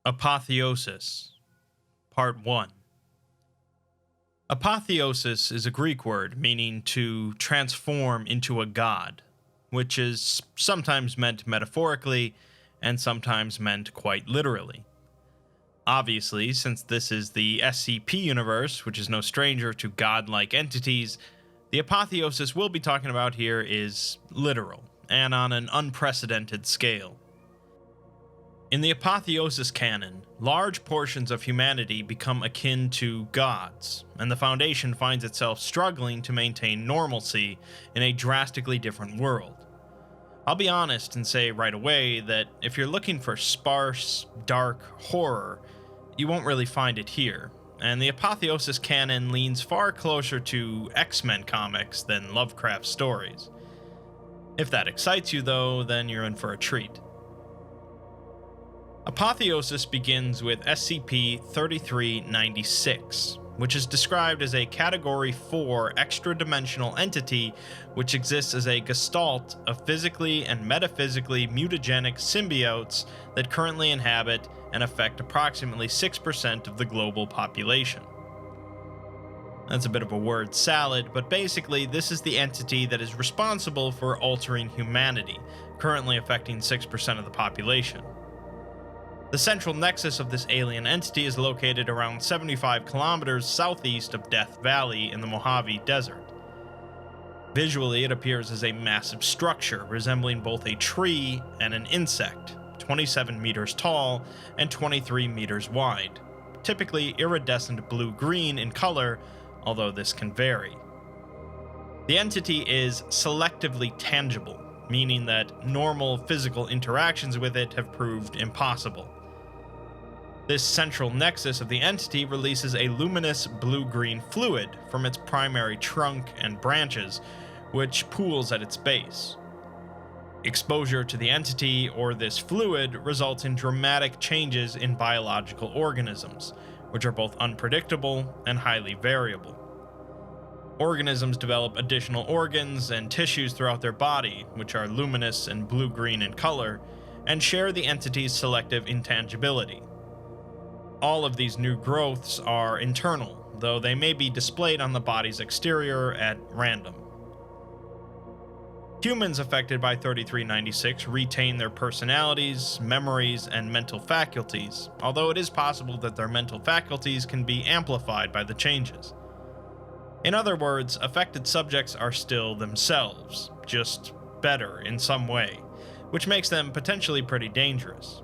Apotheosis, Part 1. Apotheosis is a Greek word meaning to transform into a god, which is sometimes meant metaphorically and sometimes meant quite literally. Obviously, since this is the SCP universe, which is no stranger to godlike entities, the apotheosis we'll be talking about here is literal and on an unprecedented scale. In the apotheosis canon, large portions of humanity become akin to gods, and the Foundation finds itself struggling to maintain normalcy in a drastically different world. I'll be honest and say right away that if you're looking for sparse, dark horror, you won't really find it here, and the apotheosis canon leans far closer to X-Men comics than Lovecraft stories. If that excites you though, then you're in for a treat. Apotheosis begins with SCP-3396, which is described as a Category 4 extra-dimensional entity which exists as a gestalt of physically and metaphysically mutagenic symbiotes that currently inhabit and affect approximately 6% of the global population. That's a bit of a word salad, but basically this is the entity that is responsible for altering humanity, currently affecting 6% of the population. The central nexus of this alien entity is located around 75 kilometers southeast of Death Valley in the Mojave Desert. Visually, it appears as a massive structure resembling both a tree and an insect, 27 meters tall and 23 meters wide, typically iridescent blue-green in color, although this can vary. The entity is selectively tangible, meaning that normal physical interactions with it have proved impossible. This central nexus of the entity releases a luminous blue-green fluid from its primary trunk and branches, which pools at its base. Exposure to the entity or this fluid results in dramatic changes in biological organisms, which are both unpredictable and highly variable. Organisms develop additional organs and tissues throughout their body, which are luminous and blue-green in color, and share the entity's selective intangibility. All of these new growths are internal, though they may be displayed on the body's exterior at random. Humans affected by 3396 retain their personalities, memories, and mental faculties, although it is possible that their mental faculties can be amplified by the changes. In other words, affected subjects are still themselves, just better in some way, which makes them potentially pretty dangerous.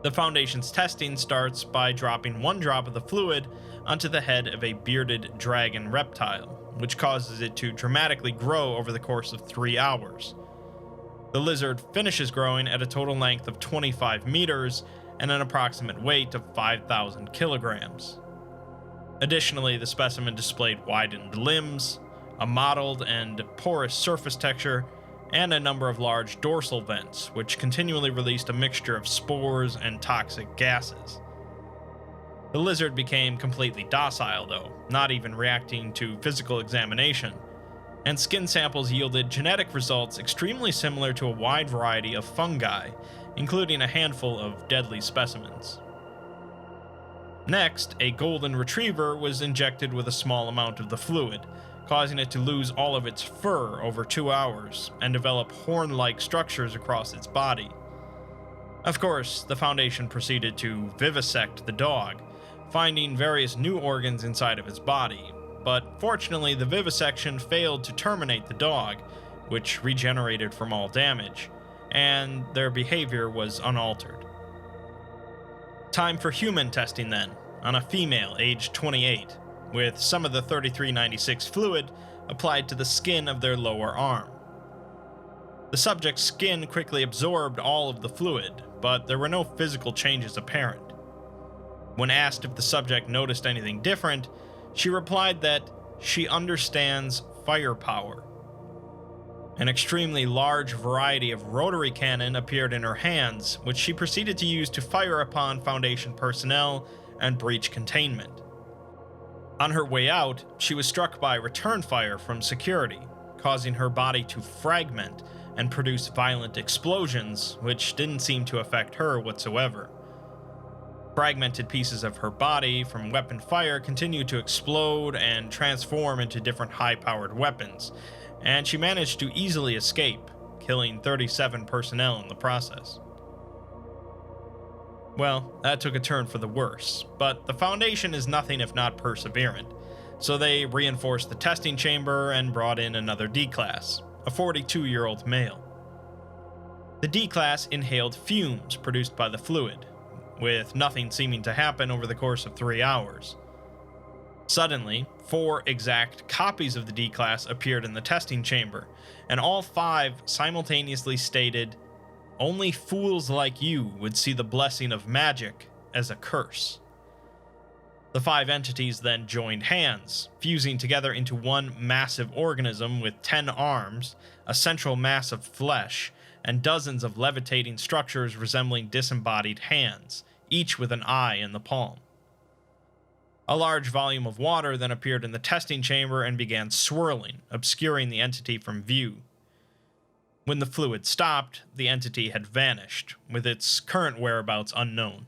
The Foundation's testing starts by dropping one drop of the fluid onto the head of a bearded dragon reptile, which causes it to dramatically grow over the course of 3 hours. The lizard finishes growing at a total length of 25 meters and an approximate weight of 5,000 kilograms. Additionally, the specimen displayed widened limbs, a mottled and porous surface texture, and a number of large dorsal vents, which continually released a mixture of spores and toxic gases. The lizard became completely docile, though, not even reacting to physical examination, and skin samples yielded genetic results extremely similar to a wide variety of fungi, including a handful of deadly specimens. Next, a golden retriever was injected with a small amount of the fluid, causing it to lose all of its fur over 2 hours and develop horn-like structures across its body. Of course, the Foundation proceeded to vivisect the dog, finding various new organs inside of its body, but fortunately the vivisection failed to terminate the dog, which regenerated from all damage, and their behavior was unaltered. Time for human testing then, on a female aged 28, with some of the 3396 fluid applied to the skin of their lower arm. The subject's skin quickly absorbed all of the fluid, but there were no physical changes apparent. When asked if the subject noticed anything different, she replied that she understands firepower. An extremely large variety of rotary cannon appeared in her hands, which she proceeded to use to fire upon Foundation personnel and breach containment. On her way out, she was struck by return fire from security, causing her body to fragment and produce violent explosions, which didn't seem to affect her whatsoever. Fragmented pieces of her body from weapon fire continue to explode and transform into different high-powered weapons, and she managed to easily escape, killing 37 personnel in the process. Well, that took a turn for the worse, but the Foundation is nothing if not perseverant, so they reinforced the testing chamber and brought in another D-Class, a 42-year-old male. The D-Class inhaled fumes produced by the fluid, with nothing seeming to happen over the course of 3 hours. Suddenly, 4 exact copies of the D-Class appeared in the testing chamber, and all 5 simultaneously stated, "Only fools like you would see the blessing of magic as a curse." The 5 entities then joined hands, fusing together into one massive organism with 10 arms, a central mass of flesh, and dozens of levitating structures resembling disembodied hands, each with an eye in the palm. A large volume of water then appeared in the testing chamber and began swirling, obscuring the entity from view. When the fluid stopped, the entity had vanished, with its current whereabouts unknown.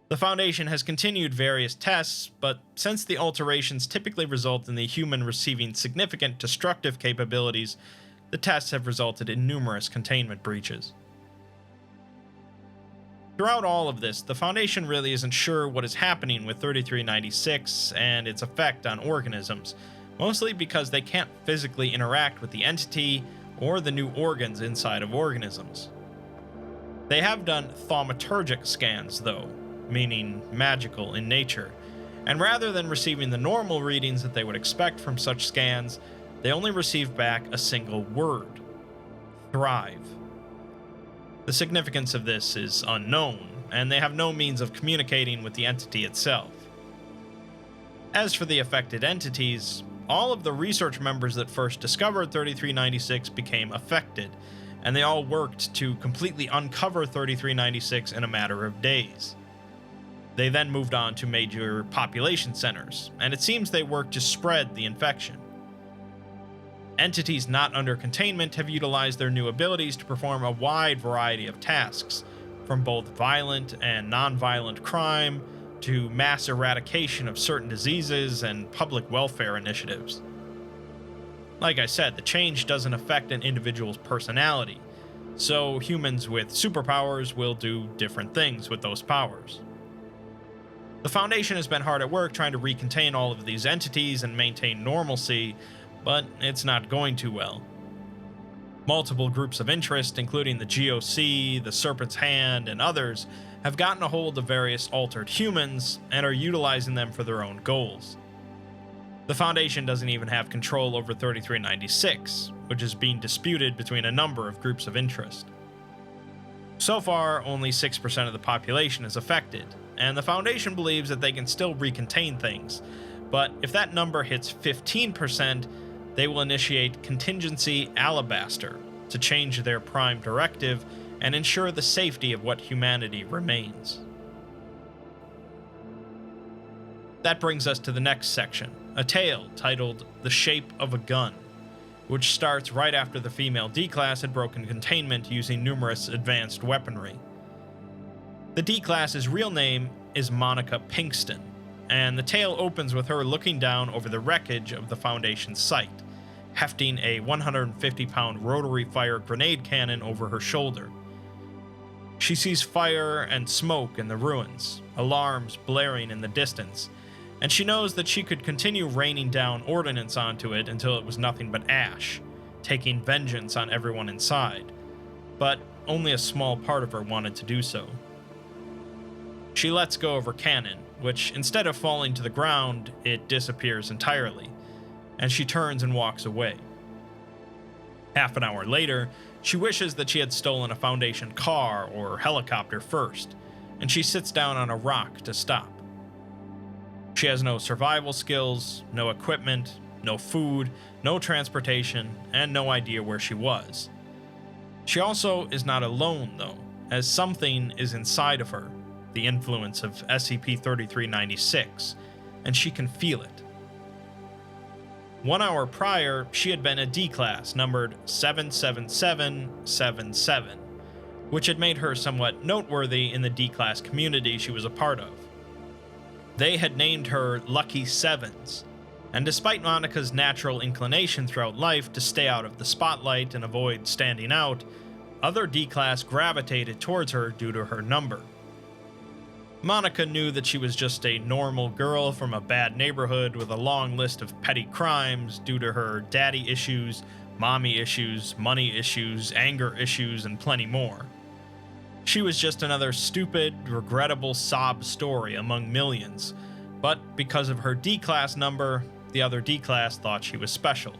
The Foundation has continued various tests, but since the alterations typically result in the human receiving significant destructive capabilities, the tests have resulted in numerous containment breaches. Throughout all of this, the Foundation really isn't sure what is happening with 3396 and its effect on organisms, mostly because they can't physically interact with the entity or the new organs inside of organisms. They have done thaumaturgic scans, though, meaning magical in nature, and rather than receiving the normal readings that they would expect from such scans, they only receive back a single word: thrive. The significance of this is unknown, and they have no means of communicating with the entity itself. As for the affected entities, all of the research members that first discovered 3396 became affected, and they all worked to completely uncover 3396 in a matter of days. They then moved on to major population centers, and it seems they worked to spread the infection. Entities not under containment have utilized their new abilities to perform a wide variety of tasks, from both violent and non-violent crime to mass eradication of certain diseases and public welfare initiatives. Like I said, the change doesn't affect an individual's personality, so humans with superpowers will do different things with those powers. The Foundation has been hard at work trying to recontain all of these entities and maintain normalcy, but it's not going too well. Multiple groups of interest, including the GOC, the Serpent's Hand, and others, have gotten a hold of various altered humans and are utilizing them for their own goals. The Foundation doesn't even have control over 3396, which is being disputed between a number of groups of interest. So far, only 6% of the population is affected, and the Foundation believes that they can still recontain things, but if that number hits 15%, they will initiate Contingency Alabaster to change their prime directive and ensure the safety of what humanity remains. That brings us to the next section, a tale titled The Shape of a Gun, which starts right after the female D-Class had broken containment using numerous advanced weaponry. The D-Class's real name is Monika Pinkston, and the tale opens with her looking down over the wreckage of the Foundation's site, hefting a 150-pound rotary fire grenade cannon over her shoulder. She sees fire and smoke in the ruins, alarms blaring in the distance, and she knows that she could continue raining down ordnance onto it until it was nothing but ash, taking vengeance on everyone inside. But only a small part of her wanted to do so. She lets go of her cannon, which instead of falling to the ground, it disappears entirely, and she turns and walks away. Half an hour later, she wishes that she had stolen a Foundation car or helicopter first, and she sits down on a rock to stop. She has no survival skills, no equipment, no food, no transportation, and no idea where she was. She also is not alone, though, as something is inside of her, the influence of SCP-3396, and she can feel it. 1 hour prior, she had been a D-Class numbered 77777, which had made her somewhat noteworthy in the D-Class community she was a part of. They had named her Lucky Sevens, and despite Monika's natural inclination throughout life to stay out of the spotlight and avoid standing out, other D-Class gravitated towards her due to her number. Monika knew that she was just a normal girl from a bad neighborhood with a long list of petty crimes due to her daddy issues, mommy issues, money issues, anger issues, and plenty more. She was just another stupid, regrettable sob story among millions, but because of her D-Class number, the other D-Class thought she was special.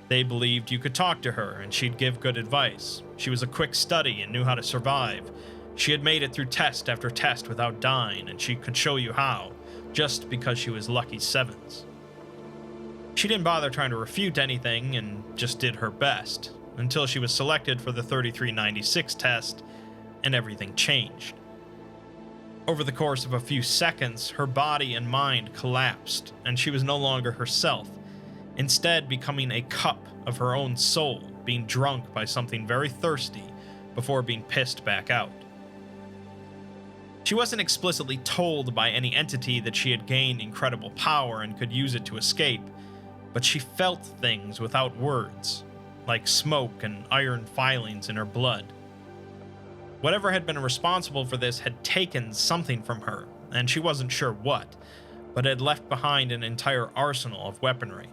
They believed you could talk to her and she'd give good advice. She was a quick study and knew how to survive. She had made it through test after test without dying, and she could show you how, just because she was Lucky Sevens. She didn't bother trying to refute anything and just did her best, until she was selected for the 3396 test, and everything changed. Over the course of a few seconds, her body and mind collapsed, and she was no longer herself, instead becoming a cup of her own soul, being drunk by something very thirsty before being pissed back out. She wasn't explicitly told by any entity that she had gained incredible power and could use it to escape, but she felt things without words, like smoke and iron filings in her blood. Whatever had been responsible for this had taken something from her, and she wasn't sure what, but had left behind an entire arsenal of weaponry.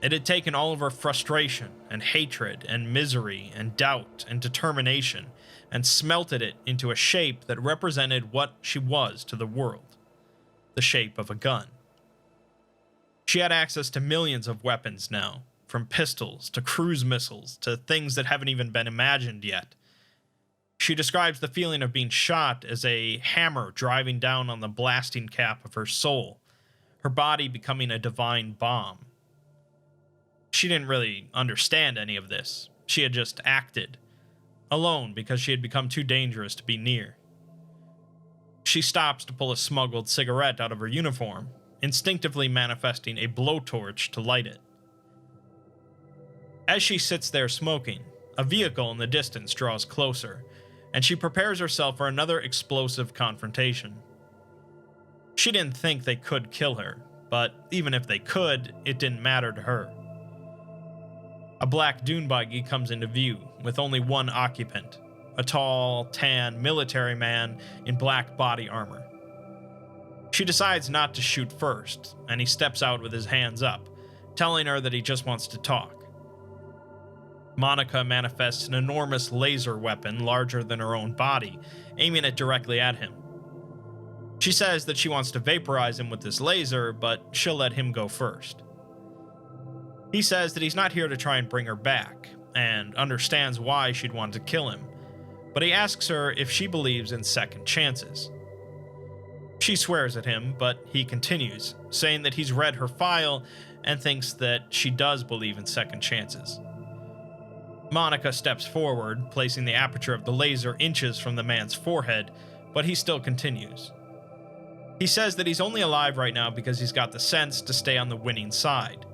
It had taken all of her frustration and hatred and misery and doubt and determination and smelted it into a shape that represented what she was to the world, the shape of a gun. She had access to millions of weapons now, from pistols to cruise missiles to things that haven't even been imagined yet. She describes the feeling of being shot as a hammer driving down on the blasting cap of her soul, her body becoming a divine bomb. She didn't really understand any of this. She had just acted, alone because she had become too dangerous to be near. She stops to pull a smuggled cigarette out of her uniform, instinctively manifesting a blowtorch to light it. As she sits there smoking, a vehicle in the distance draws closer, and she prepares herself for another explosive confrontation. She didn't think they could kill her, but even if they could, it didn't matter to her. A black dune buggy comes into view, with only one occupant, a tall, tan military man in black body armor. She decides not to shoot first, and he steps out with his hands up, telling her that he just wants to talk. Monika manifests an enormous laser weapon larger than her own body, aiming it directly at him. She says that she wants to vaporize him with this laser, but she'll let him go first. He says that he's not here to try and bring her back, and understands why she'd want to kill him, but he asks her if she believes in second chances. She swears at him, but he continues, saying that he's read her file and thinks that she does believe in second chances. Monika steps forward, placing the aperture of the laser inches from the man's forehead, but he still continues. He says that he's only alive right now because he's got the sense to stay on the winning side.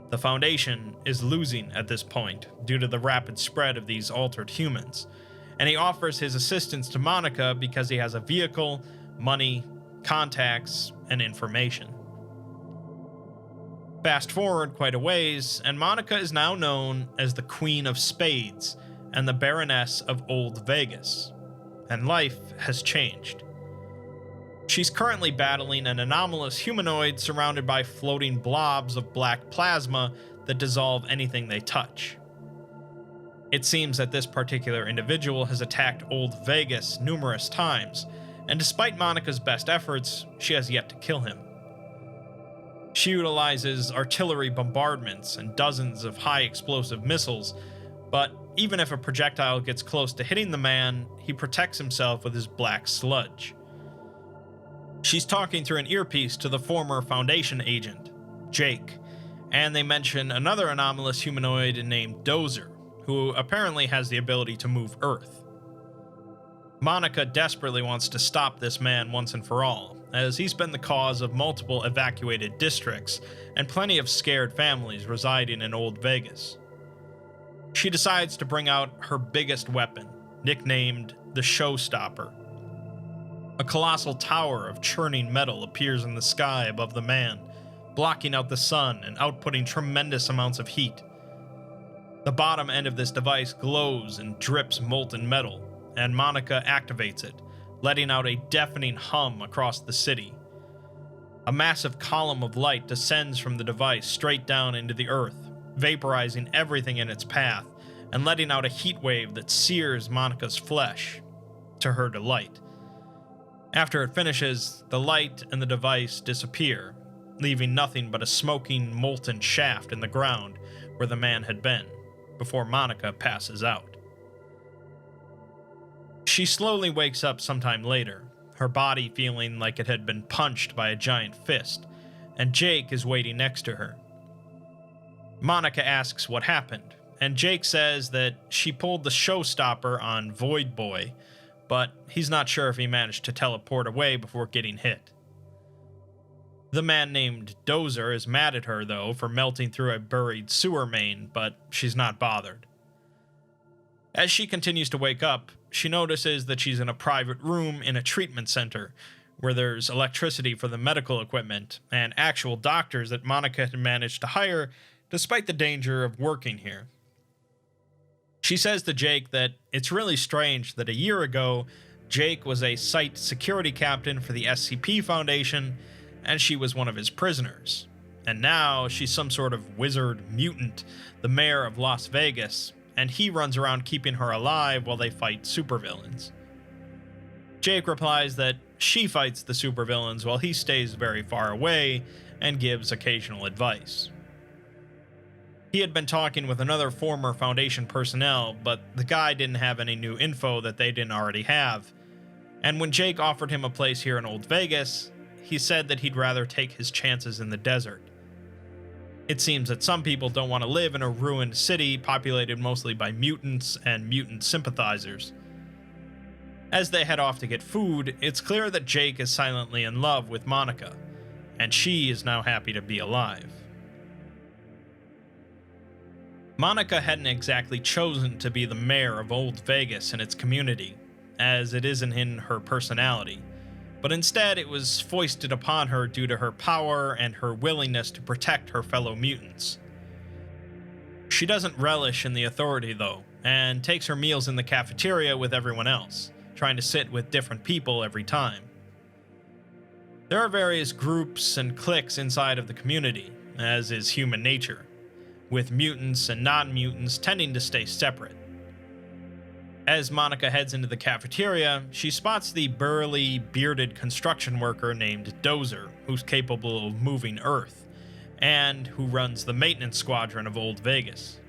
The Foundation is losing at this point due to the rapid spread of these altered humans, and he offers his assistance to Monika because he has a vehicle, money, contacts, and information. Fast forward quite a ways, and Monika is now known as the Queen of Spades and the Baroness of Old Vegas, and life has changed. She's currently battling an anomalous humanoid surrounded by floating blobs of black plasma that dissolve anything they touch. It seems that this particular individual has attacked Old Vegas numerous times, and despite Monika's best efforts, she has yet to kill him. She utilizes artillery bombardments and dozens of high-explosive missiles, but even if a projectile gets close to hitting the man, he protects himself with his black sludge. She's talking through an earpiece to the former Foundation agent, Jake, and they mention another anomalous humanoid named Dozer, who apparently has the ability to move Earth. Monika desperately wants to stop this man once and for all, as he's been the cause of multiple evacuated districts and plenty of scared families residing in Old Vegas. She decides to bring out her biggest weapon, nicknamed the Showstopper. A colossal tower of churning metal appears in the sky above the man, blocking out the sun and outputting tremendous amounts of heat. The bottom end of this device glows and drips molten metal, and Monika activates it, letting out a deafening hum across the city. A massive column of light descends from the device straight down into the earth, vaporizing everything in its path and letting out a heat wave that sears Monika's flesh, to her delight. After it finishes, the light and the device disappear, leaving nothing but a smoking, molten shaft in the ground where the man had been, before Monika passes out. She slowly wakes up sometime later, her body feeling like it had been punched by a giant fist, and Jake is waiting next to her. Monika asks what happened, and Jake says that she pulled the Showstopper on Void Boy, but he's not sure if he managed to teleport away before getting hit. The man named Dozer is mad at her, though, for melting through a buried sewer main, but she's not bothered. As she continues to wake up, she notices that she's in a private room in a treatment center, where there's electricity for the medical equipment and actual doctors that Monika had managed to hire despite the danger of working here. She says to Jake that it's really strange that a year ago, Jake was a site security captain for the SCP Foundation, and she was one of his prisoners. And now she's some sort of wizard mutant, the mayor of Las Vegas, and he runs around keeping her alive while they fight supervillains. Jake replies that she fights the supervillains while he stays very far away and gives occasional advice. He had been talking with another former Foundation personnel, but the guy didn't have any new info that they didn't already have. And when Jake offered him a place here in Old Vegas, he said that he'd rather take his chances in the desert. It seems that some people don't want to live in a ruined city populated mostly by mutants and mutant sympathizers. As they head off to get food, it's clear that Jake is silently in love with Monika, and she is now happy to be alive. Monika hadn't exactly chosen to be the mayor of Old Vegas and its community, as it isn't in her personality, but instead it was foisted upon her due to her power and her willingness to protect her fellow mutants. She doesn't relish in the authority, though, and takes her meals in the cafeteria with everyone else, trying to sit with different people every time. There are various groups and cliques inside of the community, as is human nature, with mutants and non-mutants tending to stay separate. As Monika heads into the cafeteria, she spots the burly, bearded construction worker named Dozer, who's capable of moving Earth, and who runs the maintenance squadron of Old Vegas.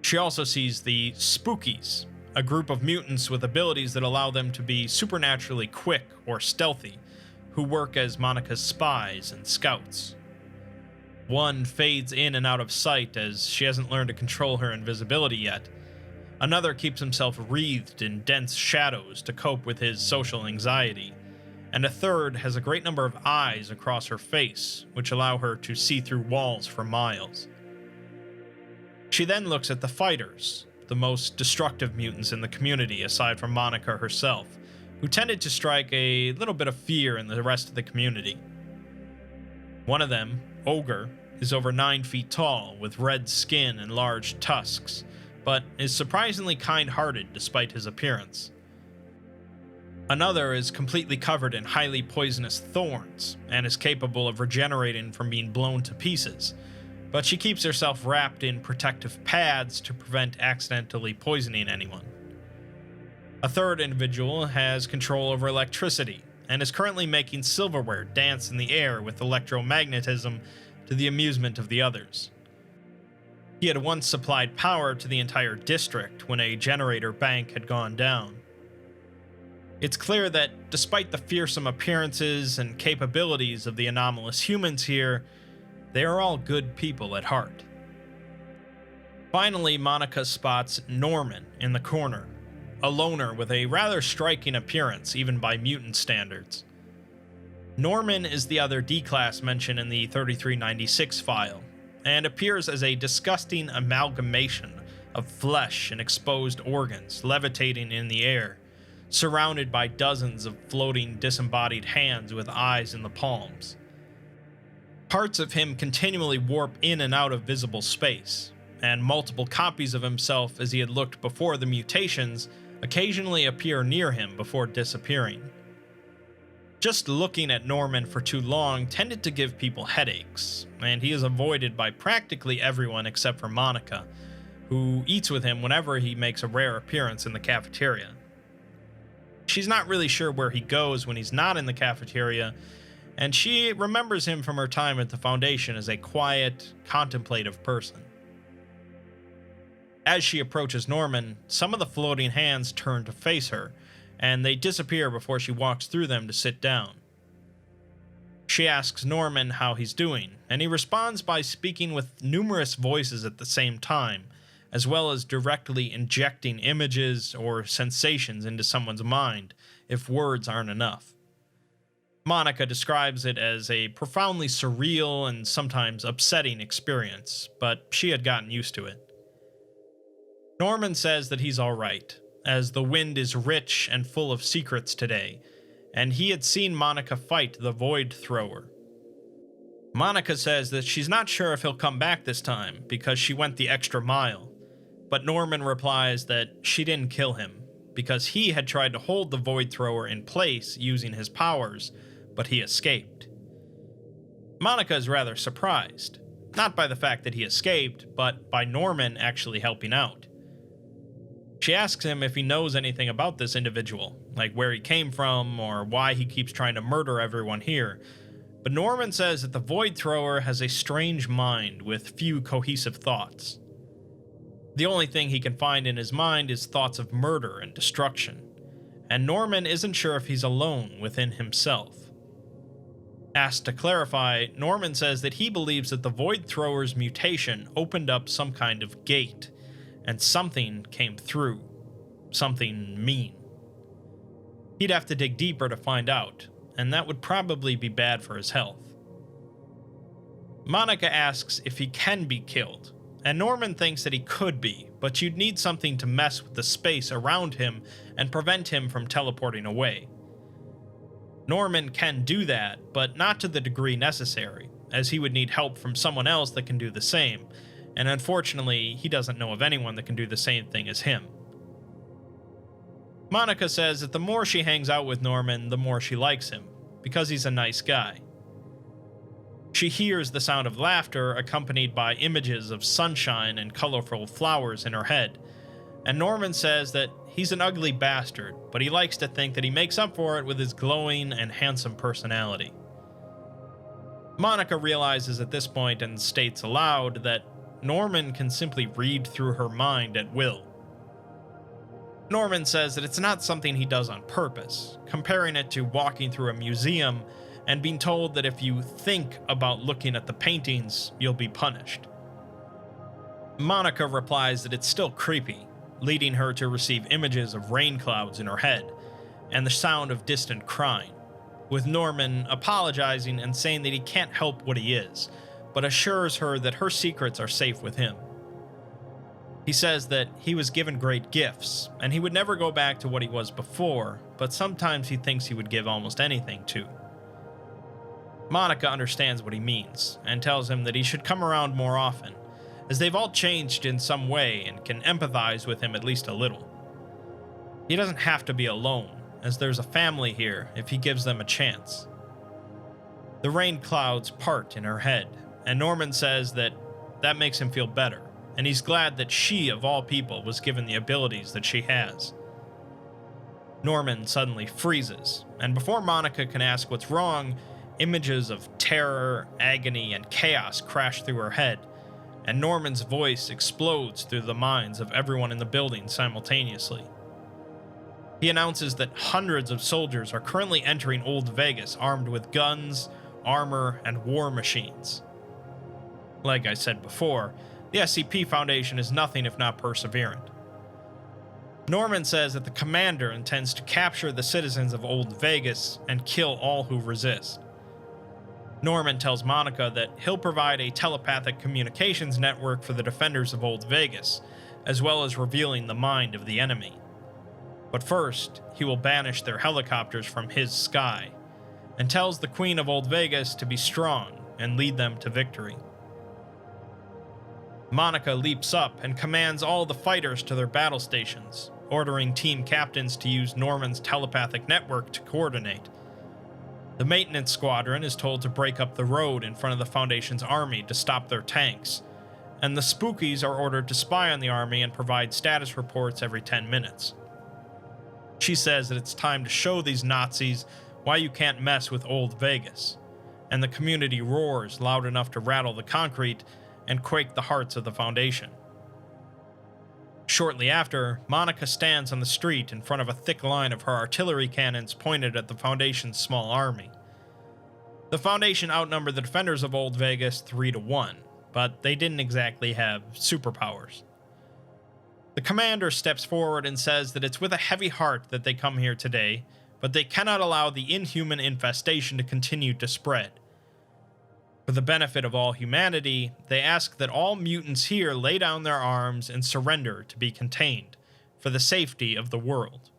She also sees the Spookies, a group of mutants with abilities that allow them to be supernaturally quick or stealthy, who work as Monika's spies and scouts. One fades in and out of sight as she hasn't learned to control her invisibility yet. Another keeps himself wreathed in dense shadows to cope with his social anxiety. And a third has a great number of eyes across her face, which allow her to see through walls for miles. She then looks at the fighters, the most destructive mutants in the community aside from Monika herself, who tended to strike a little bit of fear in the rest of the community. One of them, Ogre, is over 9 feet tall with red skin and large tusks, but is surprisingly kind-hearted despite his appearance. Another is completely covered in highly poisonous thorns and is capable of regenerating from being blown to pieces, but she keeps herself wrapped in protective pads to prevent accidentally poisoning anyone. A third individual has control over electricity and is currently making silverware dance in the air with electromagnetism to the amusement of the others. He had once supplied power to the entire district when a generator bank had gone down. It's clear that despite the fearsome appearances and capabilities of the anomalous humans here, they are all good people at heart. Finally, Monika spots Norman in the corner, a loner with a rather striking appearance even by mutant standards. Norman is the other D-Class mentioned in the 3396 file, and appears as a disgusting amalgamation of flesh and exposed organs levitating in the air, surrounded by dozens of floating disembodied hands with eyes in the palms. Parts of him continually warp in and out of visible space, and multiple copies of himself as he had looked before the mutations occasionally appear near him before disappearing. Just looking at Norman for too long tended to give people headaches, and he is avoided by practically everyone except for Monika, who eats with him whenever he makes a rare appearance in the cafeteria. She's not really sure where he goes when he's not in the cafeteria, and she remembers him from her time at the Foundation as a quiet, contemplative person. As she approaches Norman, some of the floating hands turn to face her, and they disappear before she walks through them to sit down. She asks Norman how he's doing, and he responds by speaking with numerous voices at the same time, as well as directly injecting images or sensations into someone's mind if words aren't enough. Monika describes it as a profoundly surreal and sometimes upsetting experience, but she had gotten used to it. Norman says that he's alright, as the wind is rich and full of secrets today, and he had seen Monika fight the Void Thrower. Monika says that she's not sure if he'll come back this time because she went the extra mile, but Norman replies that she didn't kill him because he had tried to hold the Void Thrower in place using his powers, but he escaped. Monika is rather surprised, not by the fact that he escaped, but by Norman actually helping out. She asks him if he knows anything about this individual, like where he came from or why he keeps trying to murder everyone here, but Norman says that the Void Thrower has a strange mind with few cohesive thoughts. The only thing he can find in his mind is thoughts of murder and destruction, and Norman isn't sure if he's alone within himself. Asked to clarify, Norman says that he believes that the Void Thrower's mutation opened up some kind of gate, and something came through. Something mean. He'd have to dig deeper to find out, and that would probably be bad for his health. Monika asks if he can be killed, and Norman thinks that he could be, but you'd need something to mess with the space around him and prevent him from teleporting away. Norman can do that, but not to the degree necessary, as he would need help from someone else that can do the same, and unfortunately, he doesn't know of anyone that can do the same thing as him. Monika says that the more she hangs out with Norman, the more she likes him, because he's a nice guy. She hears the sound of laughter accompanied by images of sunshine and colorful flowers in her head, and Norman says that he's an ugly bastard, but he likes to think that he makes up for it with his glowing and handsome personality. Monika realizes at this point and states aloud that Norman can simply read through her mind at will. Norman says that it's not something he does on purpose, comparing it to walking through a museum and being told that if you think about looking at the paintings, you'll be punished. Monika replies that it's still creepy, leading her to receive images of rain clouds in her head and the sound of distant crying, with Norman apologizing and saying that he can't help what he is, but assures her that her secrets are safe with him. He says that he was given great gifts, and he would never go back to what he was before, but sometimes he thinks he would give almost anything to. Monika understands what he means, and tells him that he should come around more often, as they've all changed in some way and can empathize with him at least a little. He doesn't have to be alone, as there's a family here if he gives them a chance. The rain clouds part in her head, and Norman says that makes him feel better, and he's glad that she, of all people, was given the abilities that she has. Norman suddenly freezes, and before Monika can ask what's wrong, images of terror, agony, and chaos crash through her head, and Norman's voice explodes through the minds of everyone in the building simultaneously. He announces that hundreds of soldiers are currently entering Old Vegas armed with guns, armor, and war machines. Like I said before, the SCP Foundation is nothing if not perseverant. Norman says that the commander intends to capture the citizens of Old Vegas and kill all who resist. Norman tells Monika that he'll provide a telepathic communications network for the defenders of Old Vegas, as well as revealing the mind of the enemy. But first, he will banish their helicopters from his sky, and tells the Queen of Old Vegas to be strong and lead them to victory. Monika leaps up and commands all the fighters to their battle stations, ordering team captains to use Norman's telepathic network to coordinate. The maintenance squadron is told to break up the road in front of the Foundation's army to stop their tanks, and the Spookies are ordered to spy on the army and provide status reports every 10 minutes. She says that it's time to show these Nazis why you can't mess with Old Vegas, and the community roars loud enough to rattle the concrete and quake the hearts of the Foundation. Shortly after, Monika stands on the street in front of a thick line of her artillery cannons pointed at the Foundation's small army. The Foundation outnumbered the defenders of Old Vegas 3-1, but they didn't exactly have superpowers. The commander steps forward and says that it's with a heavy heart that they come here today, but they cannot allow the inhuman infestation to continue to spread. For the benefit of all humanity, they ask that all mutants here lay down their arms and surrender to be contained, for the safety of the world.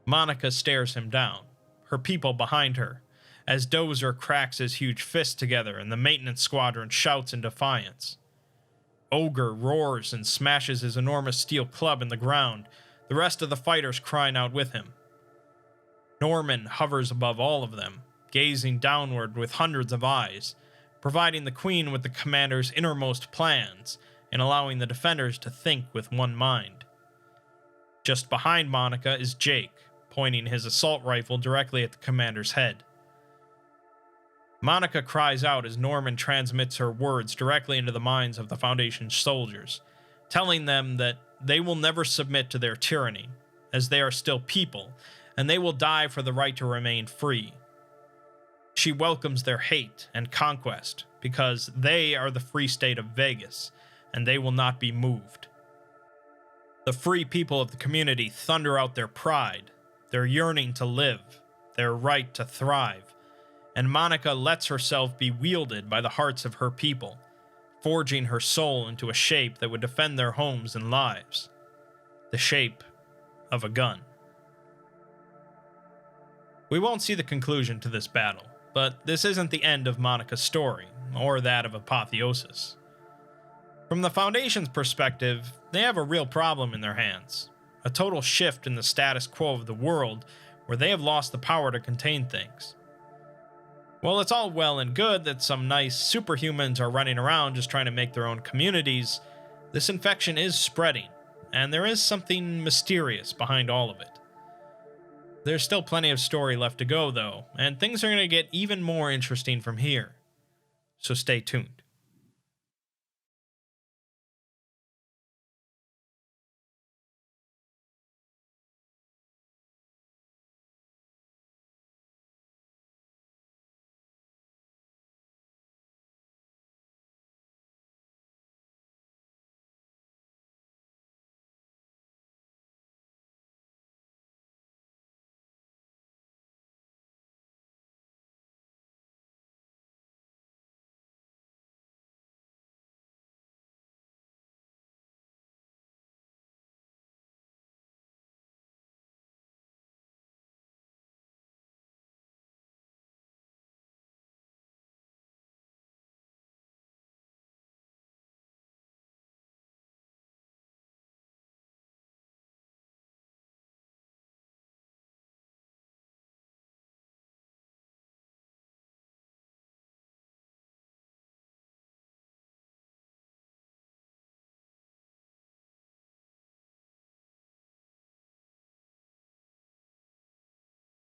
Monika stares him down, her people behind her, as Dozer cracks his huge fist together and the maintenance squadron shouts in defiance. Ogre roars and smashes his enormous steel club in the ground, the rest of the fighters crying out with him. Norman hovers above all of them, gazing downward with hundreds of eyes, providing the Queen with the commander's innermost plans and allowing the defenders to think with one mind. Just behind Monika is Jake, pointing his assault rifle directly at the commander's head. Monika cries out as Norman transmits her words directly into the minds of the Foundation's soldiers, telling them that they will never submit to their tyranny, as they are still people, and they will die for the right to remain free. She welcomes their hate and conquest because they are the free state of Vegas, and they will not be moved. The free people of the community thunder out their pride, their yearning to live, their right to thrive, and Monika lets herself be wielded by the hearts of her people, forging her soul into a shape that would defend their homes and lives. The shape of a gun. We won't see the conclusion to this battle, but this isn't the end of Monika's story, or that of Apotheosis. From the Foundation's perspective, they have a real problem in their hands, a total shift in the status quo of the world where they have lost the power to contain things. While it's all well and good that some nice superhumans are running around just trying to make their own communities, this infection is spreading, and there is something mysterious behind all of it. There's still plenty of story left to go, though, and things are going to get even more interesting from here. So stay tuned.